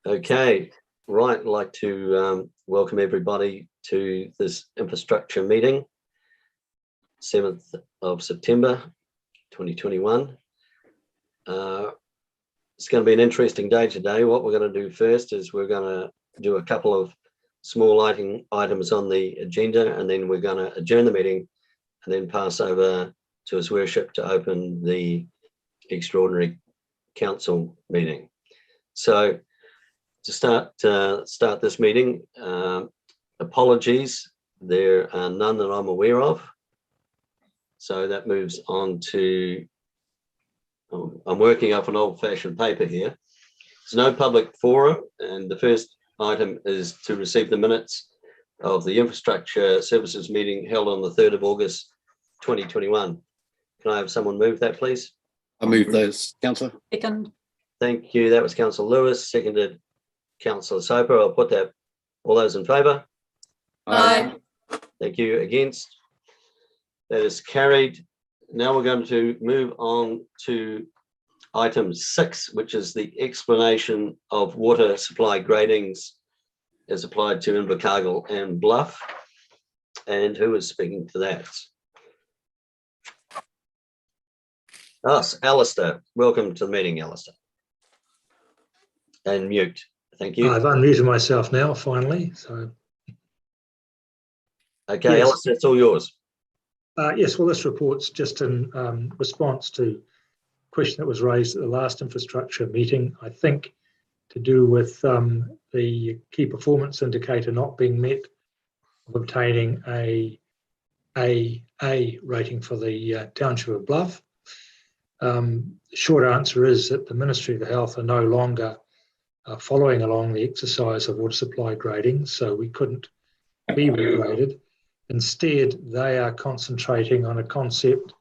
Okay, right. I'd like to welcome everybody to this infrastructure meeting, 7th of September 2021. It's going to be an interesting day today. What we're going to do first is we're going to do a couple of small items on the agenda, and then we're going to adjourn the meeting and then pass over to His Worship to open the extraordinary council meeting. So to start this meeting, apologies, there are none that I'm aware of. So that moves on to, I'm working off an old-fashioned paper here. There's no public forum, and the first item is to receive the minutes of the Infrastructure Services meeting held on the 3rd of August 2021. Can I have someone move that, please? I move those, Councillor. Second. Thank you. That was Councillor Lewis, seconded Councillor Soper. I'll put that. All those in favour? Aye. Thank you. Against? That is carried. Now we're going to move on to item 6, which is the explanation of water supply gradings as applied to Invercargill and Bluff. And who is speaking to that? Us, Alistair. Welcome to the meeting, Alistair. And mute. Thank you. I've unmuted myself now, finally. So, okay, yes. Alistair, it's all yours. Yes, well, this report's just in response to a question that was raised at the last infrastructure meeting, I think, to do with the key performance indicator not being met, of obtaining a rating for the township of Bluff. The short answer is that the Ministry of Health are no longer following along the exercise of water supply grading, so we couldn't be regraded. Instead, they are concentrating on a concept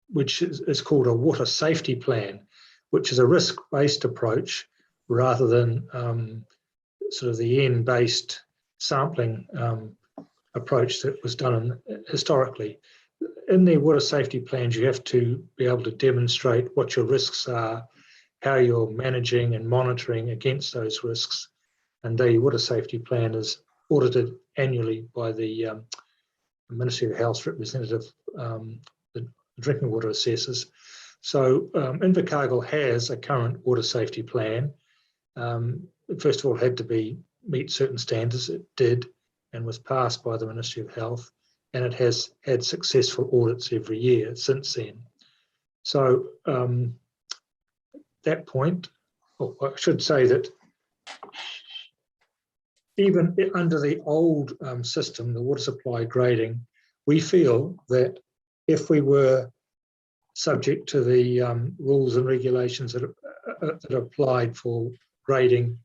which is called a water safety plan, which is a risk-based approach rather than sort of the N-based sampling approach that was done historically. In the water safety plans, you have to be able to demonstrate what your risks are, how you're managing and monitoring against those risks. And the water safety plan is audited annually by the Ministry of Health's representative, the drinking water assessors. So Invercargill has a current water safety plan. First of all, it had to meet certain standards. It did, and was passed by the Ministry of Health, and it has had successful audits every year since then. So that point, or I should say that even under the old system, the water supply grading, we feel that if we were subject to the rules and regulations that applied for grading,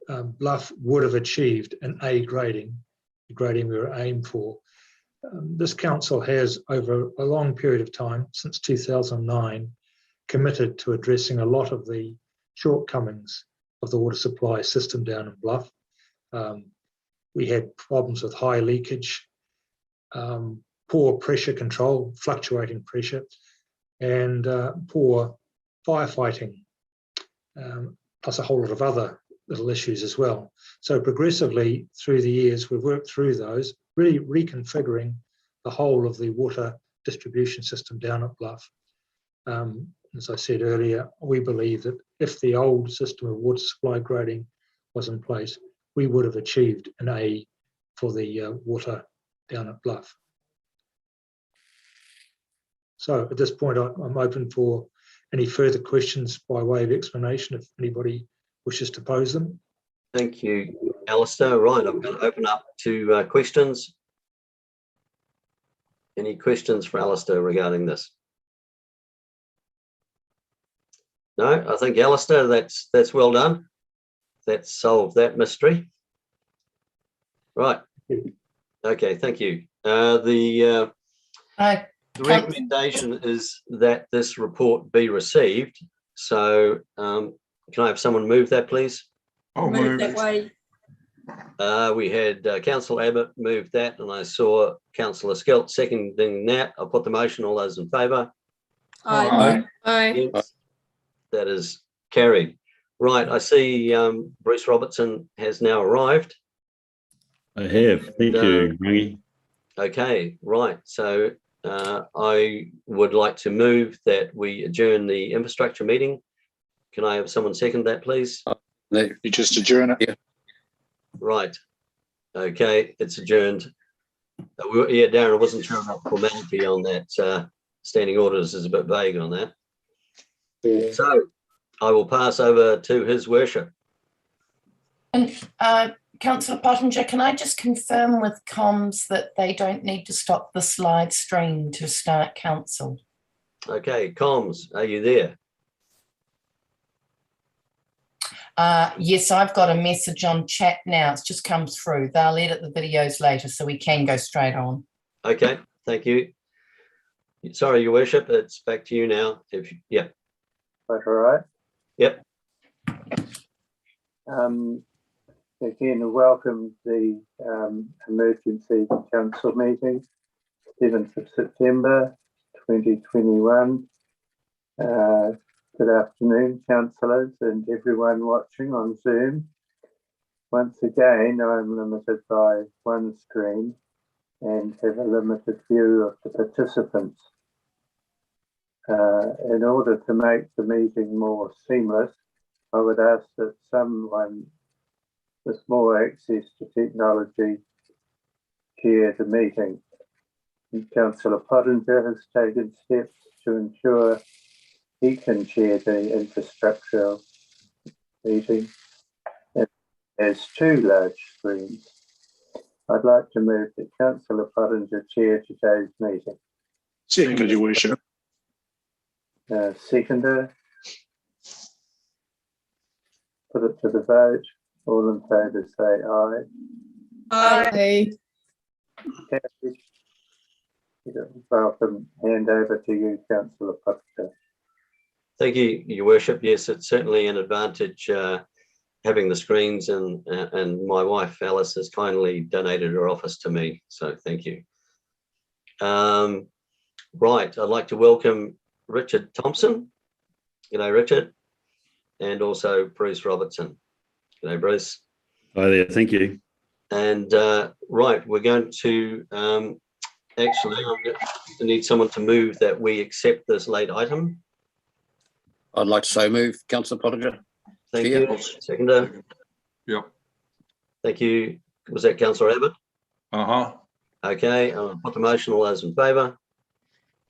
Bluff would have achieved an A grading, the grading we were aimed for. This council has, over a long period of time, since 2009, committed to addressing a lot of the shortcomings of the water supply system down in Bluff. We had problems with high leakage, poor pressure control, fluctuating pressure, and poor firefighting, plus a whole lot of other little issues as well. So progressively through the years, we've worked through those, really reconfiguring the whole of the water distribution system down at Bluff. As I said earlier, we believe that if the old system of water supply grading was in place, we would have achieved an A for the water down at Bluff. So at this point, I'm open for any further questions by way of explanation if anybody wishes to pose them. Thank you, Alistair. Right, I'm going to open up to questions. Any questions for Alistair regarding this? No, I think, Alistair, that's well done. That's solved that mystery. Right. Okay, thank you. The recommendation is that this report be received. So can I have someone move that, please? I'll move that way. We had Councillor Abbott move that, and I saw Councillor Skelt seconding that. I'll put the motion. All those in favour? Aye. Aye. Against? That is carried. Right, I see Bruce Robertson has now arrived. I have. Thank you, Rangi. Okay, right. So I would like to move that we adjourn the infrastructure meeting. Can I have someone second that, please? No, You just adjourn it. Yeah. Right. Okay, it's adjourned. Yeah, Darren, I wasn't sure about formality on that. Standing orders is a bit vague on that. Yeah. So I will pass over to His Worship. And Councillor Pottinger, can I just confirm with comms that they don't need to stop the slide stream to start council? Okay, comms, are you there? Yes, I've got a message on chat now. It's just come through. They'll edit the videos later so we can go straight on. Okay, thank you. Sorry, Your Worship, it's back to you now. Yeah. All right. Yep. Again, welcome to the emergency council meeting, 7th of September 2021. Good afternoon, councillors and everyone watching on Zoom. Once again, I'm limited by one screen and have a limited view of the participants. In order to make the meeting more seamless, I would ask that someone with more access to technology chair the meeting. And Councillor Pottinger has taken steps to ensure he can chair the infrastructural meeting and has two large screens. I'd like to move that Councillor Pottinger chair today's meeting. Seconded, Your Worship. Seconder. Put it to the vote. All in favour say aye. Kathy. Welcome. Hand over to you, Councillor Pottinger. Thank you, Your Worship. Yes, it's certainly an advantage having the screens, and my wife Alice has kindly donated her office to me, so thank you. Right, I'd like to welcome Richard Thompson. G'day, Richard, and also Bruce Robertson. G'day, Bruce. Hi there. Thank you. And right, we're going to actually, I'm going to need someone to move that we accept this late item. I'd like to so move, Councillor Pottinger. Thank Chair. you. Seconder. Yep. Thank you. Was that Councillor Abbott? Uh-huh. Okay, I'll put the motion. All those in favour?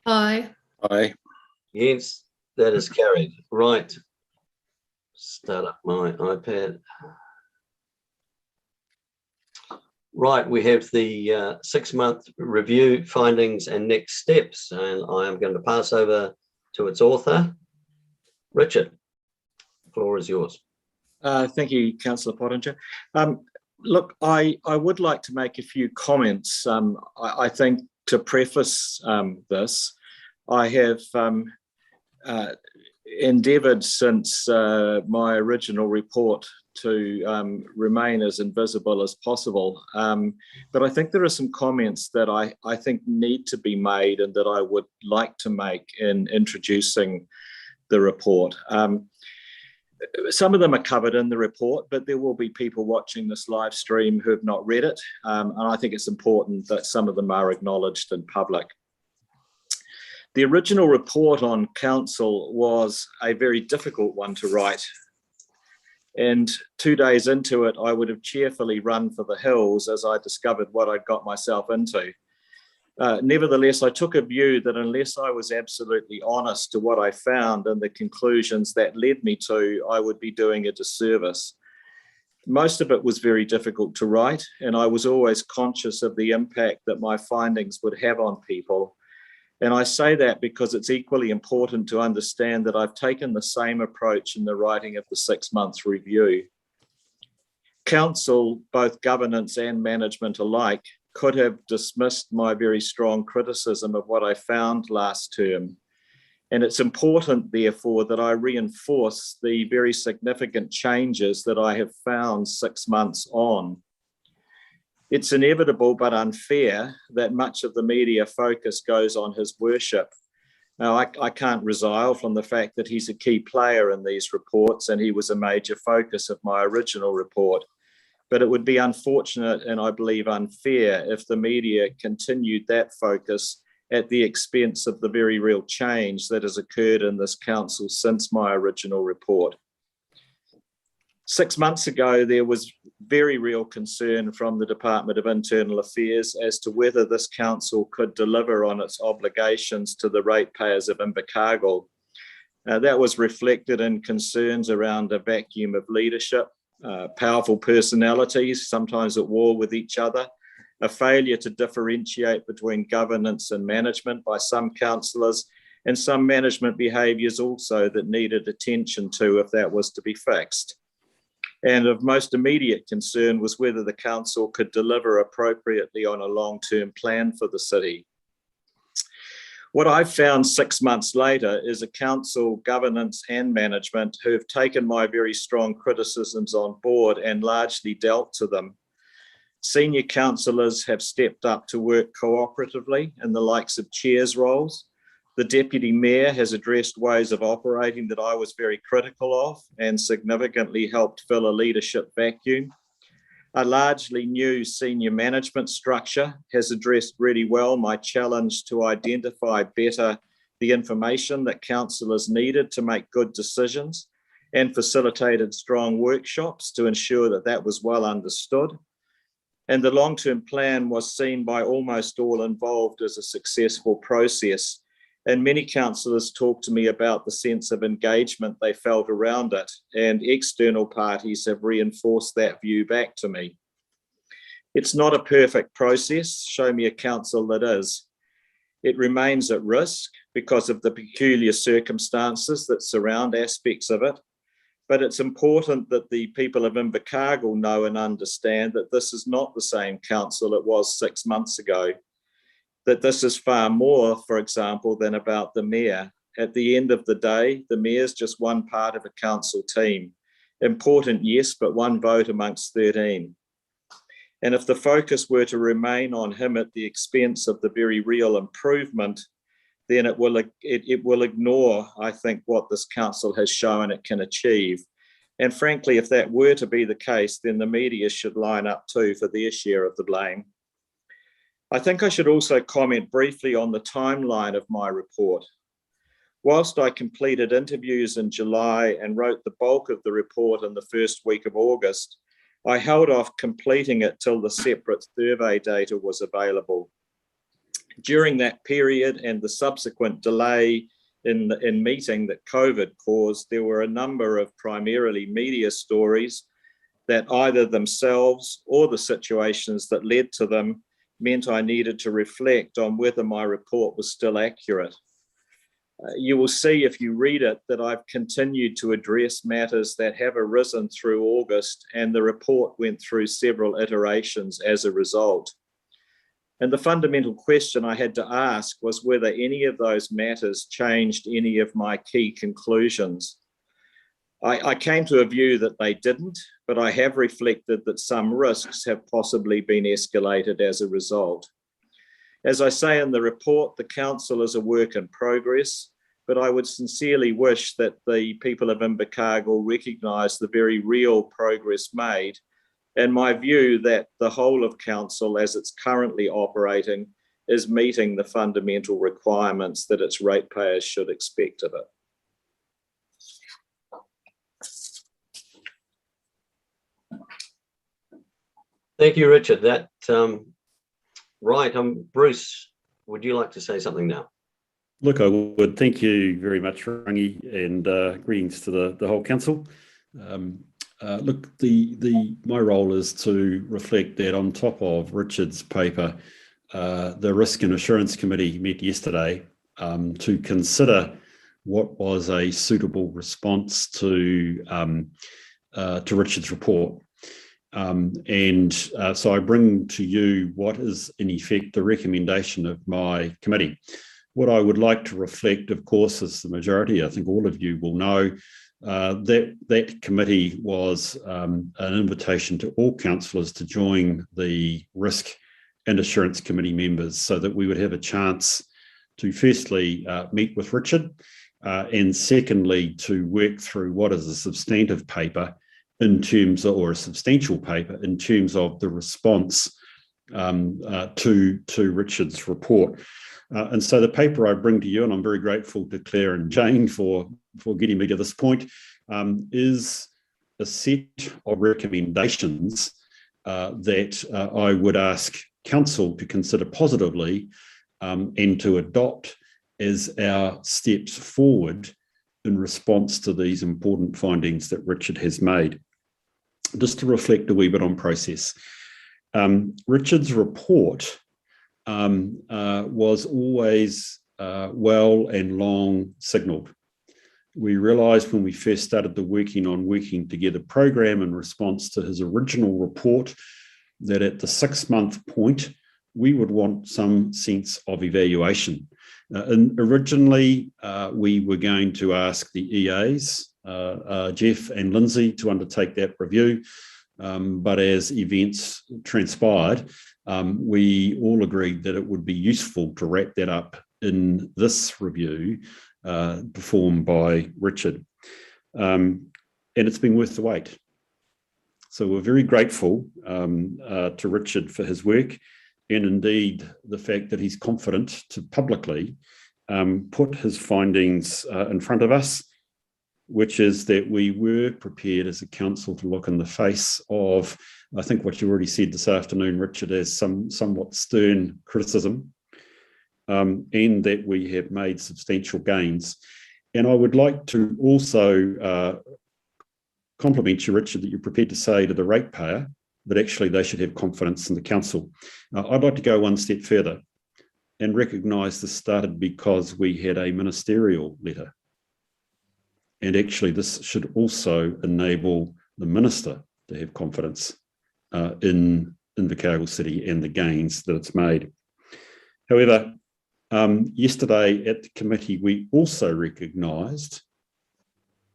Aye. Aye. Yes, that is carried. Right. Start up my iPad. Right, we have the 6-month review findings and next steps, and I am going to pass over to its author, Richard. The floor is yours. Thank you, Councillor Pottinger. Look, I would like to make a few comments. I think to preface this, I have endeavoured since my original report to remain as invisible as possible. But I think there are some comments that I think need to be made and that I would like to make in introducing the report. Some of them are covered in the report, but there will be people watching this live stream who have not read it. And I think it's important that some of them are acknowledged in public. The original report on council was a very difficult one to write. And 2 days into it, I would have cheerfully run for the hills as I discovered what I'd got myself into. Nevertheless, I took a view that unless I was absolutely honest to what I found and the conclusions that led me to, I would be doing a disservice. Most of it was very difficult to write, and I was always conscious of the impact that my findings would have on people. And I say that because it's equally important to understand that I've taken the same approach in the writing of the 6-month review. Council, both governance and management alike, could have dismissed my very strong criticism of what I found last term. And it's important, therefore, that I reinforce the very significant changes that I have found 6 months on. It's inevitable but unfair that much of the media focus goes on His Worship. Now, I can't resile from the fact that he's a key player in these reports, and he was a major focus of my original report. But it would be unfortunate and I believe unfair if the media continued that focus at the expense of the very real change that has occurred in this council since my original report. 6 months ago, there was very real concern from the Department of Internal Affairs as to whether this council could deliver on its obligations to the ratepayers of Invercargill. That was reflected in concerns around a vacuum of leadership, powerful personalities, sometimes at war with each other, a failure to differentiate between governance and management by some councillors, and some management behaviours also that needed attention to if that was to be fixed. And of most immediate concern was whether the council could deliver appropriately on a long-term plan for the city. What I've found 6 months later is a council, governance and management who have taken my very strong criticisms on board and largely dealt to them. Senior councillors have stepped up to work cooperatively in the likes of chairs roles. The Deputy Mayor has addressed ways of operating that I was very critical of and significantly helped fill a leadership vacuum. A largely new senior management structure has addressed really well my challenge to identify better the information that councillors needed to make good decisions and facilitated strong workshops to ensure that that was well understood. And the long-term plan was seen by almost all involved as a successful process. And many councillors talked to me about the sense of engagement they felt around it, and external parties have reinforced that view back to me. It's not a perfect process. Show me a council that is. It remains at risk because of the peculiar circumstances that surround aspects of it. But it's important that the people of Invercargill know and understand that this is not the same council it was 6 months ago. That this is far more, for example, than about the mayor. At the end of the day, the mayor's just one part of a council team. Important, yes, but one vote amongst 13. And if the focus were to remain on him at the expense of the very real improvement, then it will ignore, I think, what this council has shown it can achieve. And frankly, if that were to be the case, then the media should line up too for their share of the blame. I think I should also comment briefly on the timeline of my report. Whilst I completed interviews in July and wrote the bulk of the report in the first week of August, I held off completing it till the separate survey data was available. During that period and the subsequent delay in meeting that COVID caused, there were a number of primarily media stories that either themselves or the situations that led to them meant I needed to reflect on whether my report was still accurate. You will see if you read it that I've continued to address matters that have arisen through August, and the report went through several iterations as a result. And the fundamental question I had to ask was whether any of those matters changed any of my key conclusions. I came to a view that they didn't, but I have reflected that some risks have possibly been escalated as a result. As I say in the report, the council is a work in progress, but I would sincerely wish that the people of Invercargill recognise the very real progress made, and my view that the whole of council as it's currently operating is meeting the fundamental requirements that its ratepayers should expect of it. Thank you, Richard. Right, Bruce, would you like to say something now? Look, I would. Thank you very much, Rangi, and greetings to the whole council. Look, my role is to reflect that on top of Richard's paper, the Risk and Assurance Committee met yesterday to consider what was a suitable response to Richard's report. So I bring to you what is in effect the recommendation of my committee. What I would like to reflect, of course, is the majority, I think all of you will know, that committee was an invitation to all councillors to join the Risk and Assurance Committee members so that we would have a chance to firstly meet with Richard, and secondly to work through what is a substantive paper in terms of, or a substantial paper in terms of the response to Richard's report. And so the paper I bring to you, and I'm very grateful to Claire and Jane for getting me to this point, is a set of recommendations that I would ask Council to consider positively and to adopt as our steps forward in response to these important findings that Richard has made. Just to reflect a wee bit on process. Richard's report was always well and long signalled. We realised when we first started the Working Together program in response to his original report that at the 6-month point, we would want some sense of evaluation. And originally, we were going to ask the EAs, Jeff and Lindsay, to undertake that review. But as events transpired, we all agreed that it would be useful to wrap that up in this review performed by Richard. And it's been worth the wait. So we're very grateful to Richard for his work, and indeed the fact that he's confident to publicly put his findings in front of us, which is that we were prepared as a council to look in the face of, I think what you already said this afternoon, Richard, as somewhat stern criticism, and that we have made substantial gains. And I would like to also compliment you, Richard, that you're prepared to say to the ratepayer that actually they should have confidence in the council. I'd like to go one step further and recognise this started because we had a ministerial letter. And actually this should also enable the minister to have confidence in Invercargill City and the gains that it's made. However, yesterday at the committee, we also recognised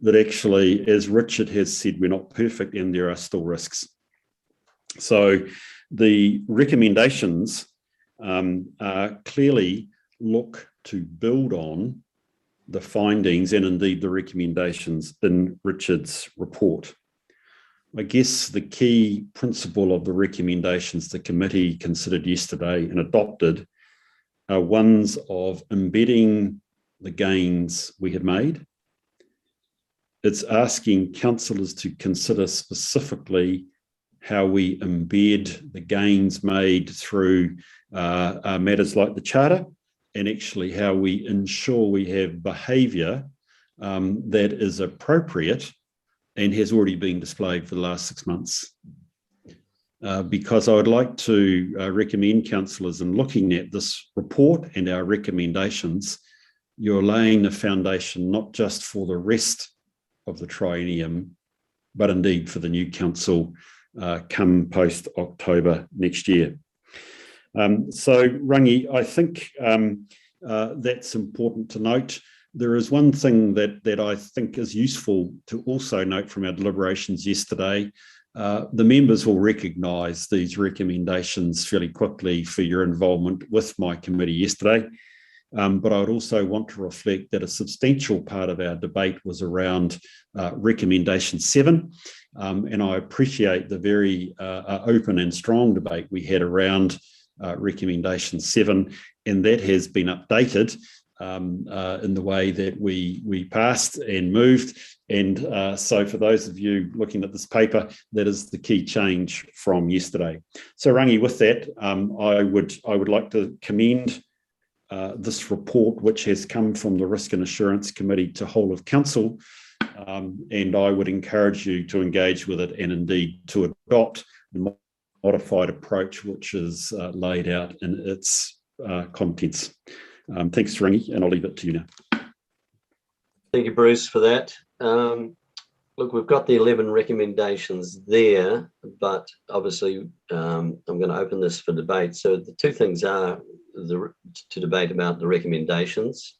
that actually, as Richard has said, we're not perfect and there are still risks. So the recommendations clearly look to build on the findings and indeed the recommendations in Richard's report. I guess the key principle of the recommendations the committee considered yesterday and adopted are ones of embedding the gains we have made. It's asking councillors to consider specifically how we embed the gains made through matters like the Charter, and actually how we ensure we have behaviour that is appropriate and has already been displayed for the last 6 months. Because I would like to recommend councillors in looking at this report and our recommendations, you're laying the foundation not just for the rest of the triennium, but indeed for the new council come post-October next year. So, Rangi, I think that's important to note. There is one thing that I think is useful to also note from our deliberations yesterday. The members will recognise these recommendations fairly quickly for your involvement with my committee yesterday. But I would also want to reflect that a substantial part of our debate was around recommendation 7. And I appreciate the very open and strong debate we had around recommendation 7, and that has been updated in the way that we passed and moved. And so for those of you looking at this paper, that is the key change from yesterday. So Rangi, with that, I would like to commend this report, which has come from the Risk and Assurance Committee to whole of council, and I would encourage you to engage with it and indeed to adopt the modified approach which is laid out in its contents. Thanks, Rangi, and I'll leave it to you now. Thank you, Bruce, for that. Look, we've got the 11 recommendations there, but obviously I'm going to open this for debate. So the two things are to debate about the recommendations,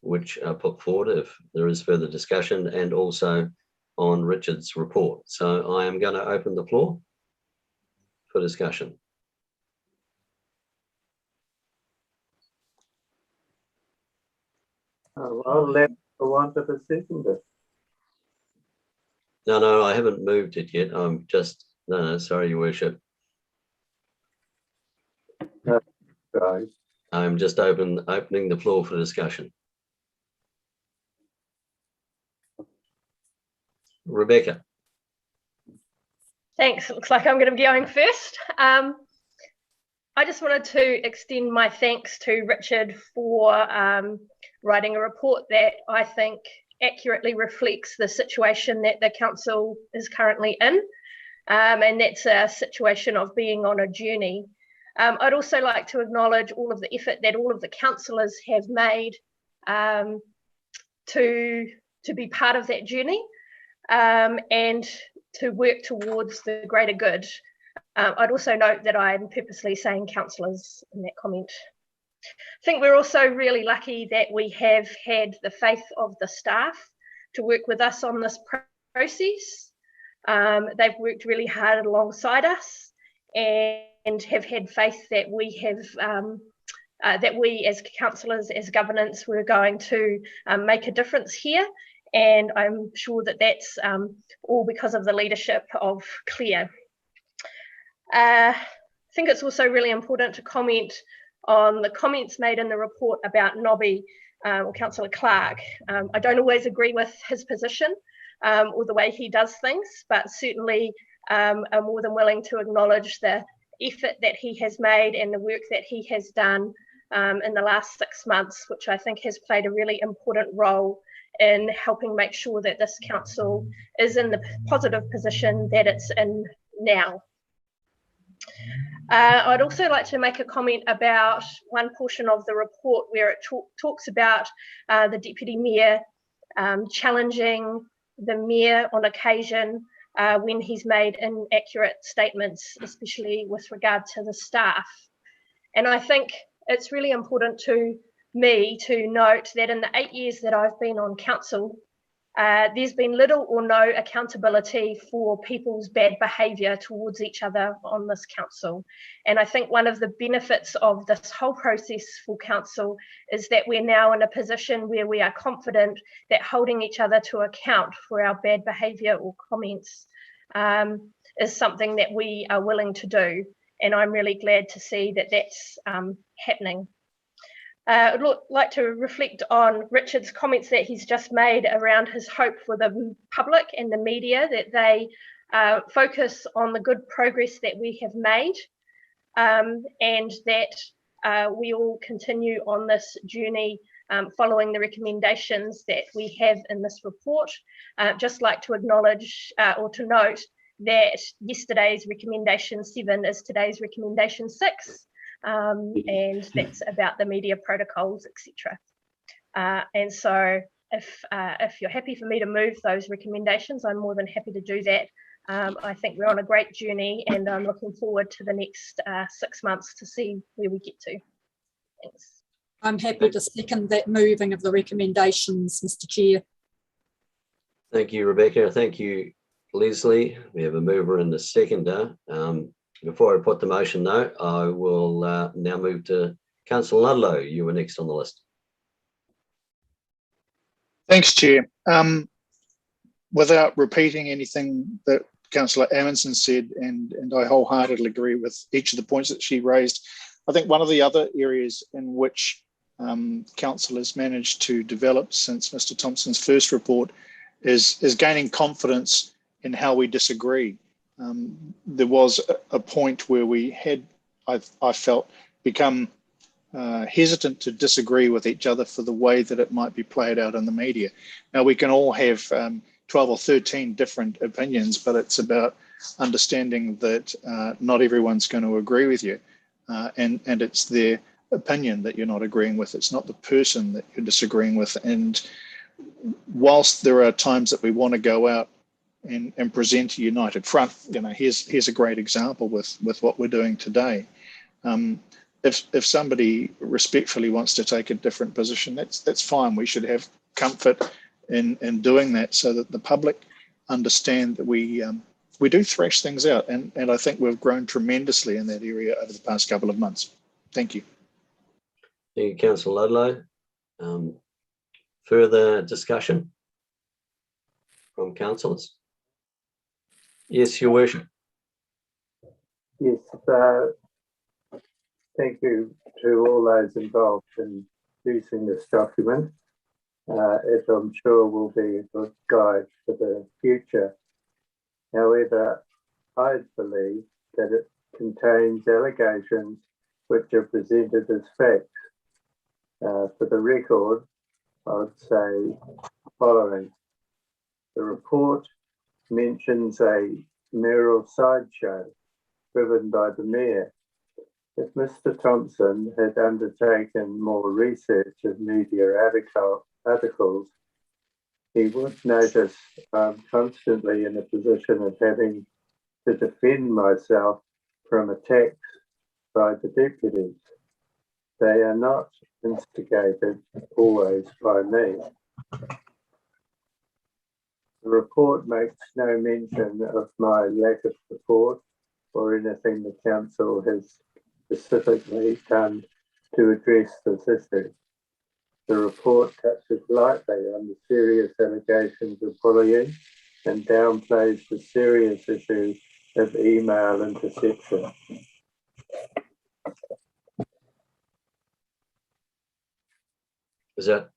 which are put forward if there is further discussion, and also on Richard's report. So I am going to open the floor for discussion. I'll let for want of a seconder. No, I haven't moved it yet. I'm just, no, sorry, Your Worship. Right. I'm just opening the floor for discussion. Rebecca. Thanks. It looks like I'm going to be going first. I just wanted to extend my thanks to Richard for writing a report that I think accurately reflects the situation that the council is currently in, and that's a situation of being on a journey. I'd also like to acknowledge all of the effort that all of the councillors have made to be part of that journey and to work towards the greater good. I'd also note that I'm purposely saying councillors in that comment. I think we're also really lucky that we have had the faith of the staff to work with us on this process. They've worked really hard alongside us and have had faith that we have that we as councillors, as governance, we're going to make a difference here. And I'm sure that that's all because of the leadership of Claire. I think it's also really important to comment on the comments made in the report about Nobby or Councillor Clark. I don't always agree with his position or the way he does things, but certainly I'm more than willing to acknowledge the effort that he has made and the work that he has done in the last 6 months, which I think has played a really important role in helping make sure that this council is in the positive position that it's in now. I'd also like to make a comment about one portion of the report where it talks about the Deputy Mayor challenging the Mayor on occasion when he's made inaccurate statements, especially with regard to the staff. And I think it's really important to me to note that in the 8 years that I've been on council, there's been little or no accountability for people's bad behaviour towards each other on this council. And I think one of the benefits of this whole process for council is that we're now in a position where we are confident that holding each other to account for our bad behaviour or comments is something that we are willing to do. And I'm really glad to see that that's happening. I'd like to reflect on Richard's comments that he's just made around his hope for the public and the media, that they focus on the good progress that we have made and that we all continue on this journey following the recommendations that we have in this report. Just like to acknowledge or to note that yesterday's recommendation 7 is today's recommendation 6. And that's about the media protocols, etc. And so if you're happy for me to move those recommendations, I'm more than happy to do that. I think we're on a great journey and I'm looking forward to the next 6 months to see where we get to. Thanks. I'm happy to second that moving of the recommendations, Mr. Chair. Thank you, Rebecca. Thank you, Leslie. We have a mover and a seconder. Before I put the motion though, I will now move to Councillor Ludlow. You were next on the list. Thanks, Chair. Without repeating anything that Councillor Amundsen said, and I wholeheartedly agree with each of the points that she raised, I think one of the other areas in which Council has managed to develop since Mr. Thompson's first report is gaining confidence in how we disagree. There was a point where we had, I felt, become hesitant to disagree with each other for the way that it might be played out in the media. Now, we can all have 12 or 13 different opinions, but it's about understanding that not everyone's going to agree with you. And it's their opinion that you're not agreeing with. It's not the person that you're disagreeing with. And whilst there are times that we want to go out and present a united front, you know, here's a great example with what we're doing today. If somebody respectfully wants to take a different position, that's fine. We should have comfort in doing that so that the public understand that we do thrash things out. And I think we've grown tremendously in that area over the past couple of months. Thank you. Thank you, Councillor Ludlow. Further discussion from councillors? Yes, Your Worship. Yes, thank you to all those involved in producing this document. It, I'm sure, will be a good guide for the future. However, I believe that it contains allegations which are presented as facts. For the record, I would say the following. The report mentions a mayoral sideshow driven by the mayor. If Mr. Thompson had undertaken more research of media articles, he would notice I'm constantly in a position of having to defend myself from attacks by the deputies. They are not instigated always by me. The report makes no mention of my lack of support or anything the council has specifically done to address this issue. The report touches lightly on the serious allegations of bullying and downplays the serious issue of email interception. Is that,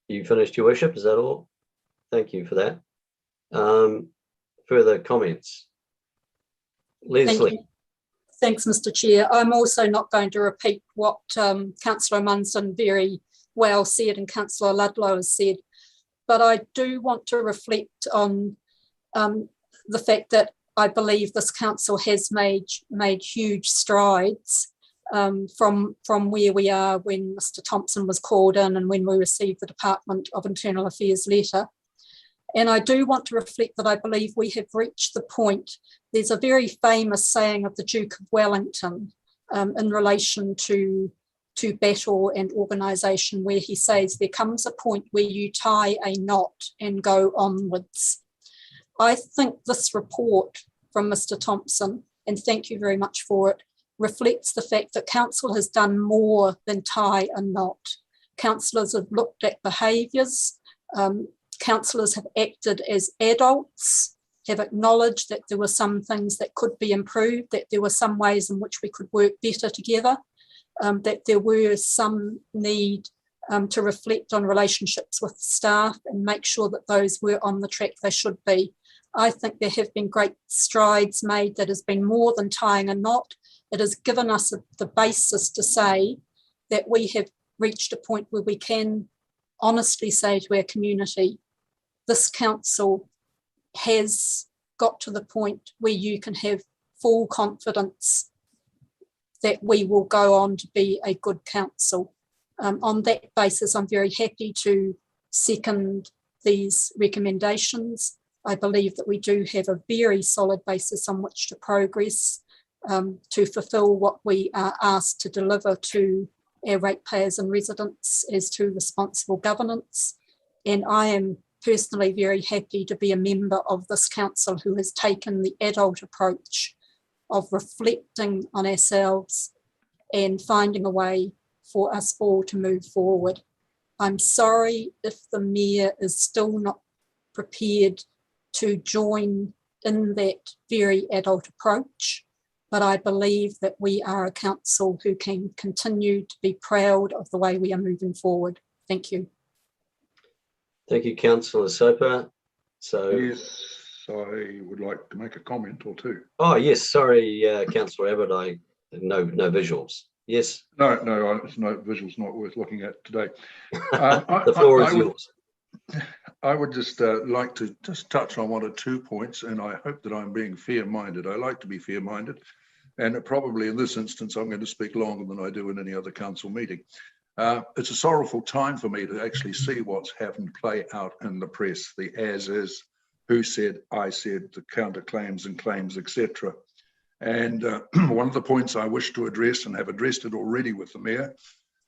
you finished, Your Worship? Is that all? Thank you for that. Further comments? Leslie. Thank you. Thanks, Mr. Chair. I'm also not going to repeat what Councillor Munson very well said and Councillor Ludlow has said, but I do want to reflect on the fact that I believe this council has made huge strides from where we are when Mr. Thompson was called in and when we received the Department of Internal Affairs letter. And I do want to reflect that I believe we have reached the point. There's a very famous saying of the Duke of Wellington in relation to battle and organisation, where he says there comes a point where you tie a knot and go onwards. I think this report from Mr. Thompson, and thank you very much for it, reflects the fact that council has done more than tie a knot. Councillors have looked at behaviours, councillors have acted as adults, have acknowledged that there were some things that could be improved, that there were some ways in which we could work better together, that there were some need to reflect on relationships with staff and make sure that those were on the track they should be. I think there have been great strides made that has been more than tying a knot. It has given us the basis to say that we have reached a point where we can honestly say to our community, this council has got to the point where you can have full confidence that we will go on to be a good council. On that basis, I'm very happy to second these recommendations. I believe that we do have a very solid basis on which to progress to fulfil what we are asked to deliver to our ratepayers and residents as to responsible governance. And I am personally very happy to be a member of this council who has taken the adult approach of reflecting on ourselves and finding a way for us all to move forward. I'm sorry if the Mayor is still not prepared to join in that very adult approach, but I believe that we are a council who can continue to be proud of the way we are moving forward. Thank you. Thank you, Councillor Soper. So, yes, I would like to make a comment or two. Oh yes, sorry, Councillor Abbott. No visuals. Yes. No, it's no visuals. Not worth looking at today. The floor is yours. I would just like to just touch on one or 2 points, and I hope that I'm being fair-minded. I like to be fair-minded, and probably in this instance, I'm going to speak longer than I do in any other council meeting. It's a sorrowful time for me to actually see what's happened play out in the press, the as is, who said, I said, the counterclaims and claims, etc. And one of the points I wish to address, and have addressed it already with the Mayor,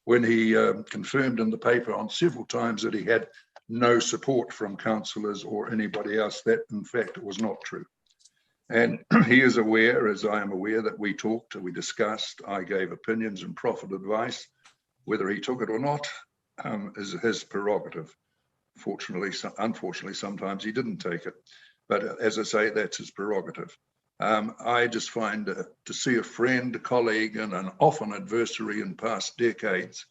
when he confirmed in the paper on several times that he had no support from councillors or anybody else, that in fact it was not true. And he is aware, as I am aware, that we talked, we discussed, I gave opinions and proffered advice. Whether he took it or not is his prerogative. Unfortunately, sometimes he didn't take it. But as I say, that's his prerogative. I just find to see a friend, a colleague, and an often adversary in past decades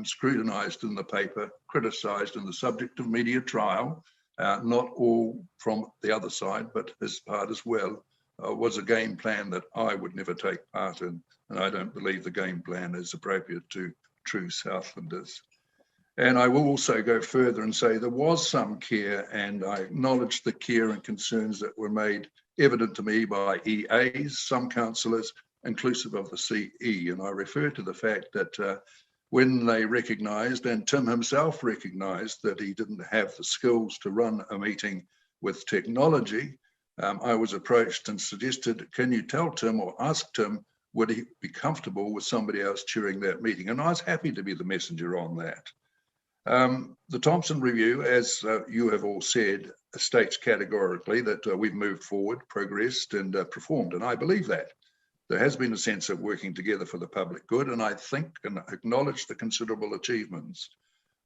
scrutinised in the paper, criticised in the subject of media trial, not all from the other side, but his part as well, was a game plan that I would never take part in. And I don't believe the game plan is appropriate to true Southlanders. And I will also go further and say there was some care, and I acknowledge the care and concerns that were made evident to me by EAs, some councillors, inclusive of the CE. And I refer to the fact that when they recognised, and Tim himself recognised, that he didn't have the skills to run a meeting with technology, I was approached and suggested, can you tell Tim or ask Tim, would he be comfortable with somebody else chairing that meeting? And I was happy to be the messenger on that. The Thompson Review, as you have all said, states categorically that we've moved forward, progressed and performed, and I believe that. There has been a sense of working together for the public good, and I think and acknowledge the considerable achievements.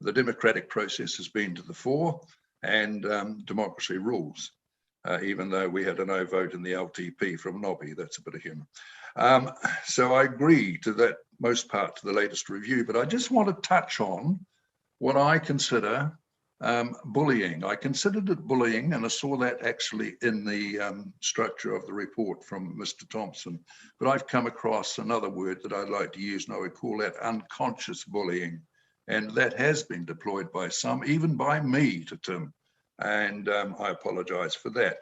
The democratic process has been to the fore, and democracy rules, even though we had a no vote in the LTP from Nobby. That's a bit of him. So I agree to that most part to the latest review, but I just want to touch on what I consider bullying. I considered it bullying, and I saw that actually in the structure of the report from Mr. Thompson. But I've come across another word that I'd like to use, and I would call that unconscious bullying. And that has been deployed by some, even by me, to Tim. And I apologise for that.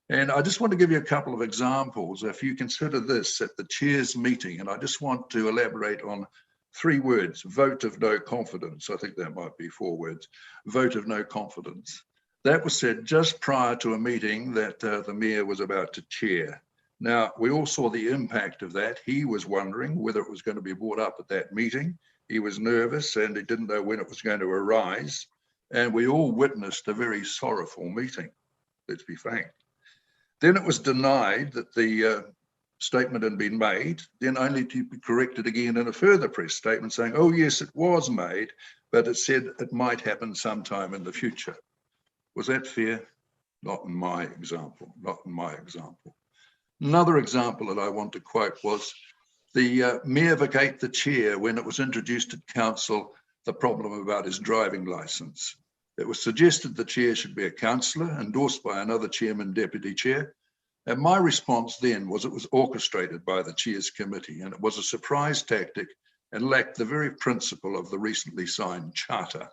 And I just want to give you a couple of examples. If you consider this at the chair's meeting, and I just want to elaborate on 3 words: vote of no confidence. I think that might be 4 words. Vote of no confidence. That was said just prior to a meeting that the Mayor was about to chair. Now, we all saw the impact of that. He was wondering whether it was going to be brought up at that meeting. He was nervous and he didn't know when it was going to arise. And we all witnessed a very sorrowful meeting, let's be frank. Then it was denied that the statement had been made, then only to be corrected again in a further press statement saying, oh yes, it was made, but it said it might happen sometime in the future. Was that fair? Not in my example, not in my example. Another example that I want to quote was the Mayor vacate the chair when it was introduced at council, the problem about his driving licence. It was suggested the chair should be a councillor, endorsed by another chairman, deputy chair. And my response then was it was orchestrated by the chair's committee, and it was a surprise tactic and lacked the very principle of the recently signed charter.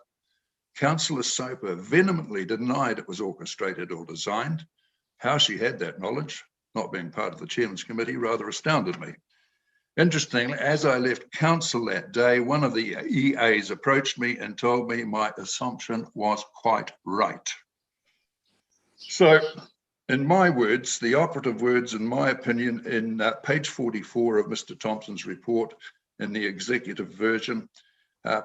Councillor Soper vehemently denied it was orchestrated or designed. How she had that knowledge, not being part of the chairman's committee, rather astounded me. Interestingly, as I left council that day, one of the EAs approached me and told me my assumption was quite right. So, in my words, the operative words, in my opinion, in page 44 of Mr. Thompson's report in the executive version,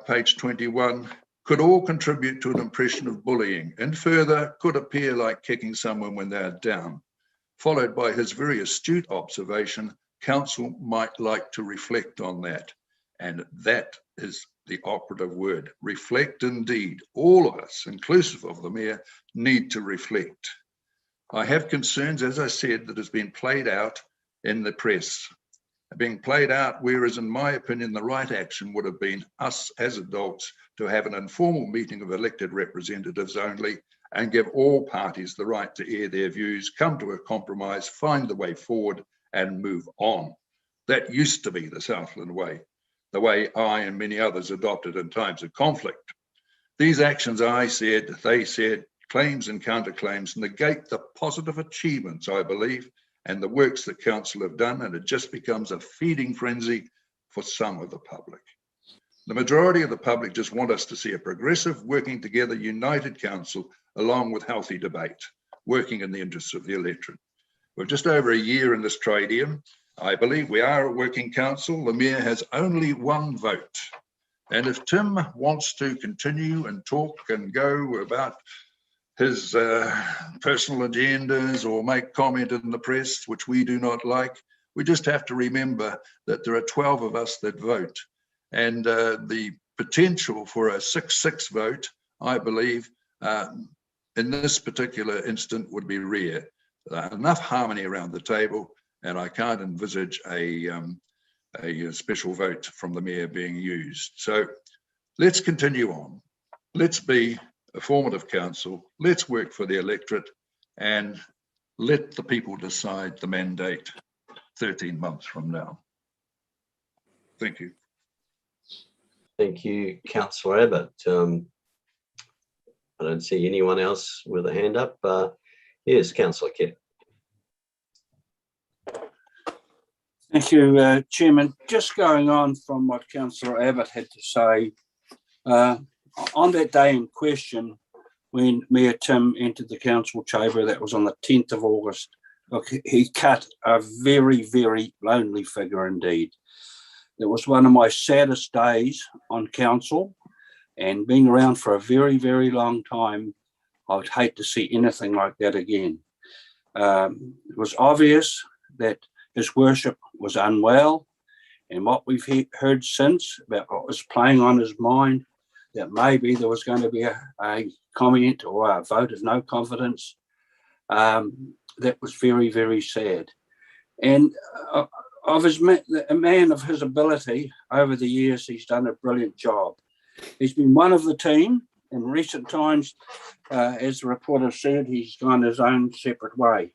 page 21, could all contribute to an impression of bullying, and further could appear like kicking someone when they are down, followed by his very astute observation, council might like to reflect on that. And that is the operative word, reflect indeed. All of us, inclusive of the Mayor, need to reflect. I have concerns, as I said, that has been played out in the press, being played out, whereas in my opinion, the right action would have been us as adults to have an informal meeting of elected representatives only and give all parties the right to air their views, come to a compromise, find the way forward and move on. That used to be the Southland way, the way I and many others adopted in times of conflict. These actions, I said, they said, claims and counterclaims negate the positive achievements, I believe, and the works that council have done, and it just becomes a feeding frenzy for some of the public. The majority of the public just want us to see a progressive, working together, united council, along with healthy debate, working in the interests of the electorate. We're just over a year in this tradium. I believe we are a working council. The Mayor has only 1 vote. And if Tim wants to continue and talk and go about his personal agendas or make comment in the press, which we do not like, we just have to remember that there are 12 of us that vote. And the potential for a 6-6 vote, I believe, in this particular instant would be rare. Enough harmony around the table, and I can't envisage a special vote from the Mayor being used. So let's continue on. Let's be a formative council. Let's work for the electorate and let the people decide the mandate 13 months from now. Thank you. Thank you, Councillor Abbott. I don't see anyone else with a hand up. Yes, Councillor Kidd. Thank you, Chairman. Just going on from what Councillor Abbott had to say, on that day in question, when Mayor Tim entered the council chamber, that was on the 10th of August, look, he cut a very, very lonely figure indeed. It was one of my saddest days on council, and being around for a very, very long time, I would hate to see anything like that again. It was obvious that his worship was unwell, and what we've heard since about what was playing on his mind, that maybe there was going to be a comment or a vote of no confidence, that was very, very sad. And a man of his ability over the years, he's done a brilliant job. He's been one of the team. In recent times, as the reporter said, he's gone his own separate way.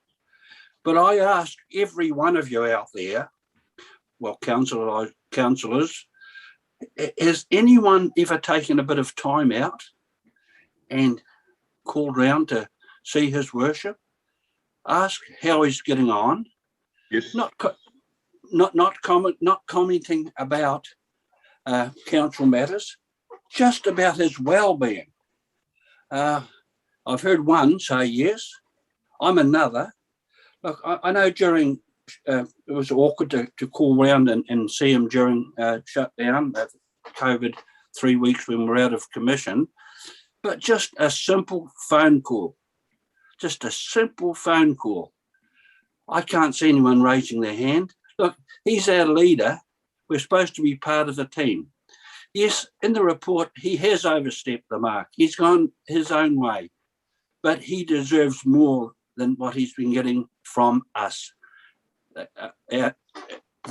But I ask every one of you out there, well, councillors, has anyone ever taken a bit of time out and called round to see his worship, ask how he's getting on? Yes. Not commenting about council matters, just about his well-being. I've heard one say yes. I'm another. Look, I know during it was awkward to call round and see him during shutdown, COVID 3 weeks when we're out of commission, but just a simple phone call. Just a simple phone call. I can't see anyone raising their hand. Look, he's our leader. We're supposed to be part of the team. Yes, in the report, he has overstepped the mark. He's gone his own way, but he deserves more than what he's been getting from us, the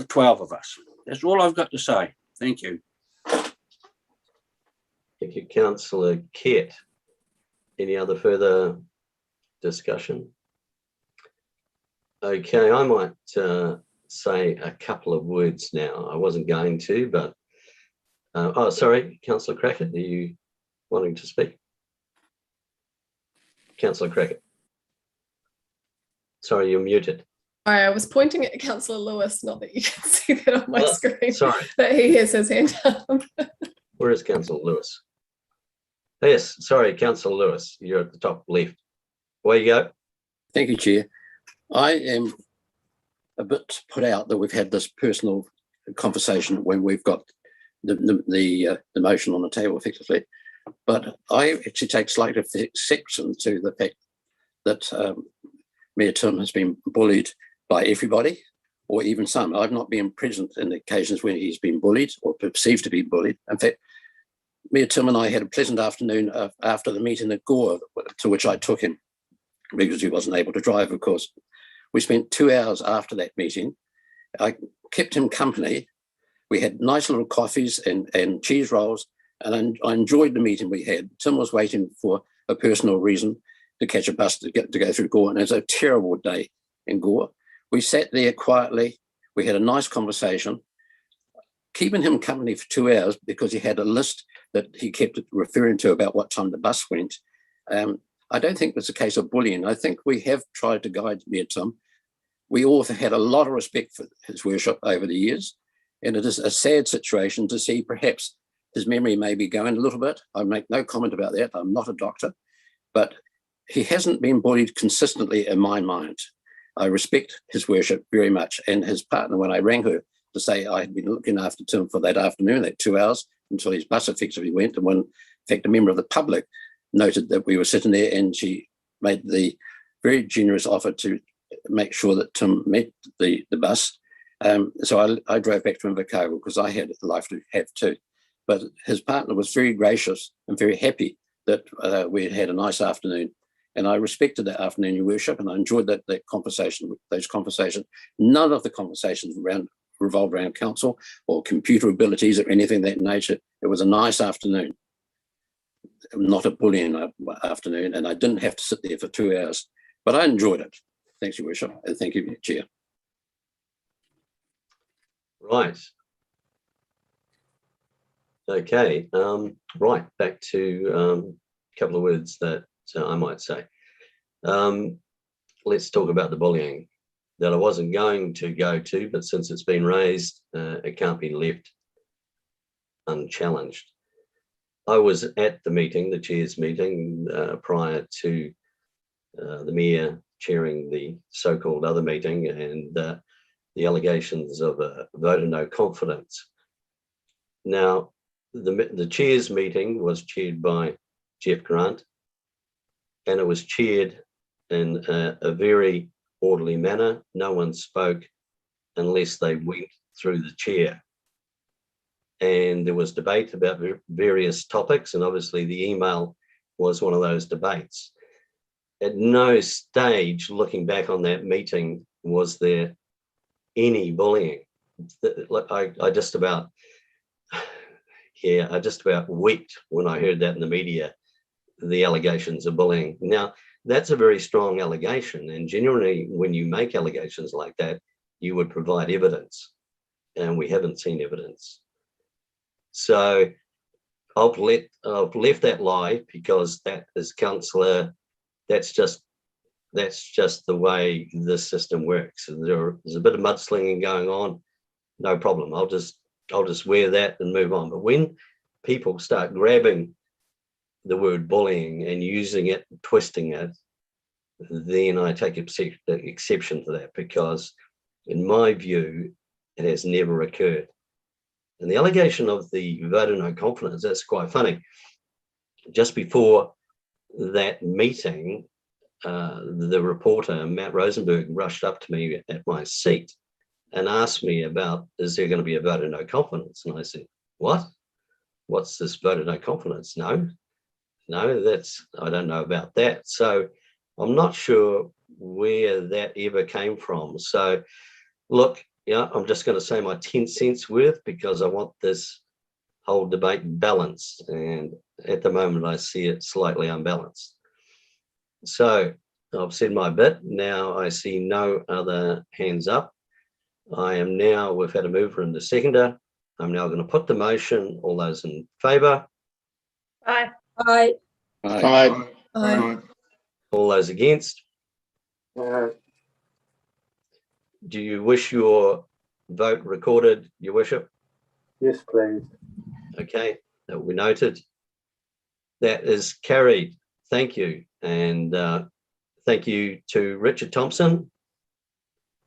12 of us. That's all I've got to say. Thank you. Thank you, Councillor Kidd. Any other further discussion? Okay, I might say a couple of words now. I wasn't going to, but oh, sorry, Councillor Crackett, are you wanting to speak? Councillor Crackett. Sorry, you're muted. I was pointing at Councillor Lewis, not that you can see that on my screen. Sorry. That he has his hand up. Where is Councillor Lewis? Yes, sorry, Councillor Lewis, you're at the top left. Away you go. Thank you, Chair. I am a bit put out that we've had this personal conversation when we've got the motion on the table effectively, but I actually take slight exception to the fact that Mayor Tim has been bullied by everybody, or even some. I've not been present in occasions when he's been bullied or perceived to be bullied. In fact, Mayor Tim and I had a pleasant afternoon after the meeting at Gore, to which I took him because he wasn't able to drive, of course. We spent 2 hours after that meeting. I kept him company. We had nice little coffees and cheese rolls, and I enjoyed the meeting we had. Tim was waiting for a personal reason to catch a bus to go through Gore, and it was a terrible day in Gore. We sat there quietly. We had a nice conversation, keeping him company for 2 hours because he had a list that he kept referring to about what time the bus went. I don't think it's a case of bullying. I think we have tried to guide Mayor Tim. We all have had a lot of respect for his worship over the years, and it is a sad situation to see perhaps his memory may be going a little bit. I make no comment about that. I'm not a doctor, but he hasn't been bullied consistently in my mind. I respect his worship very much, and his partner, when I rang her to say I had been looking after Tim for that afternoon, that 2 hours until his bus effectively went, and when, in fact, a member of the public noted that we were sitting there, and she made the very generous offer to make sure that Tim met the bus. So I drove back to Invercargill because I had a life to have too. But his partner was very gracious and very happy that we had a nice afternoon. And I respected that afternoon, Your Worship, and I enjoyed that conversation, those conversations. None of the conversations revolved around council or computer abilities or anything of that nature. It was a nice afternoon, not a bullying afternoon, and I didn't have to sit there for 2 hours, but I enjoyed it. Thanks, Your Worship, and thank you, Chair. Right. Okay. Right. Back to a couple of words that I might say. Let's talk about the bullying that I wasn't going to go to, but since it's been raised, it can't be left unchallenged. I was at the meeting, the chair's meeting, prior to the mayor chairing the so-called other meeting, and the allegations of a vote of no confidence. Now, the chair's meeting was chaired by Jeff Grant, and it was chaired in a very orderly manner. No one spoke unless they went through the chair. And there was debate about various topics, and obviously the email was one of those debates. At no stage, looking back on that meeting, was there any bullying. I just about wept when I heard that in the media, the allegations of bullying. Now, that's a very strong allegation, and generally when you make allegations like that, you would provide evidence, and we haven't seen evidence. So I've left that lie, because that is councillor, that's just the way this system works. There's a bit of mudslinging going on, no problem. I'll just wear that and move on. But when people start grabbing the word bullying and using it, twisting it, then I take exception to that, because in my view, it has never occurred. And the allegation of the vote of no confidence, that's quite funny. Just before that meeting, the reporter, Matt Rosenberg, rushed up to me at my seat and asked me about, is there going to be a vote of no confidence? And I said, what? What's this vote of no confidence? No, I don't know about that. So I'm not sure where that ever came from. So look, I'm just going to say my 10 cents worth, because I want this whole debate balanced. And at the moment, I see it slightly unbalanced. So I've said my bit. Now I see no other hands up. We've had a mover and a seconder. I'm now going to put the motion. All those in favour? Aye. Aye. Aye. Aye. All those against? Do you wish your vote recorded, Your Worship? Yes, please. Okay, that will be noted. That is carried. Thank you. And thank you to Richard Thompson.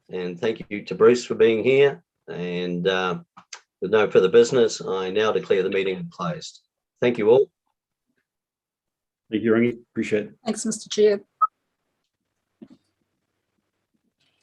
And thank you to Bruce for being here. And with no further business, I now declare the meeting closed. Thank you all. Thank you, Rangi. Appreciate it. Thanks, Mr. Chair.